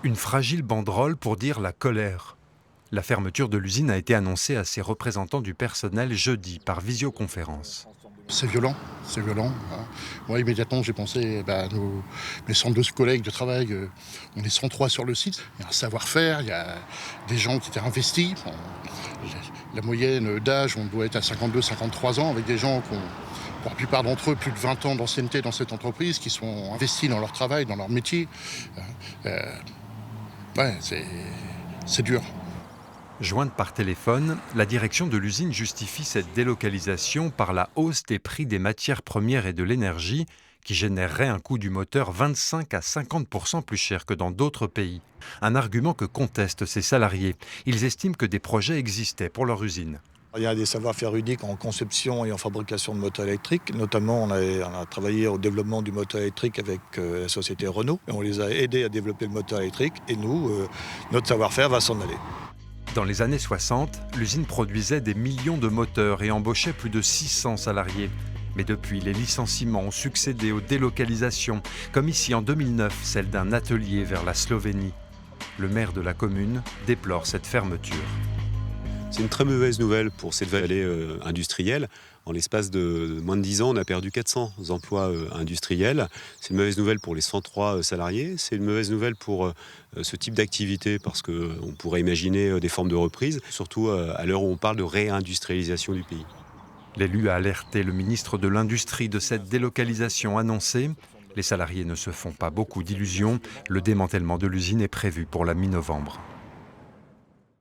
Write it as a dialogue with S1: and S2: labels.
S1: Une fragile banderole pour dire la colère. La fermeture de l'usine a été annoncée à ses représentants du personnel jeudi par visioconférence.
S2: C'est violent, c'est violent, hein. Moi, immédiatement, j'ai pensé mes 102 collègues de travail, on est 103 sur le site. Il y a un savoir-faire, il y a des gens qui étaient investis. Bon, la moyenne d'âge, on doit être à 52-53 ans, avec des gens qui ont, pour la plupart d'entre eux, plus de 20 ans d'ancienneté dans cette entreprise, qui sont investis dans leur travail, dans leur métier. Ouais, c'est dur.
S1: Jointe par téléphone, la direction de l'usine justifie cette délocalisation par la hausse des prix des matières premières et de l'énergie, qui générerait un coût du moteur 25 à 50% plus cher que dans d'autres pays. Un argument que contestent ces salariés. Ils estiment que des projets existaient pour leur usine.
S3: Il y a des savoir-faire uniques en conception et en fabrication de moteurs électriques. Notamment, on a travaillé au développement du moteur électrique avec la société Renault. Et on les a aidés à développer le moteur électrique. Et nous, notre savoir-faire va s'en aller.
S1: Dans les années 60, l'usine produisait des millions de moteurs et embauchait plus de 600 salariés. Mais depuis, les licenciements ont succédé aux délocalisations, comme ici en 2009, celle d'un atelier vers la Slovénie. Le maire de la commune déplore cette fermeture.
S4: C'est une très mauvaise nouvelle pour cette vallée industrielle. En l'espace de moins de 10 ans, on a perdu 400 emplois industriels. C'est une mauvaise nouvelle pour les 103 salariés. C'est une mauvaise nouvelle pour ce type d'activité parce qu'on pourrait imaginer des formes de reprise, surtout à l'heure où on parle de réindustrialisation du pays.
S1: L'élu a alerté le ministre de l'Industrie de cette délocalisation annoncée. Les salariés ne se font pas beaucoup d'illusions. Le démantèlement de l'usine est prévu pour la mi-novembre.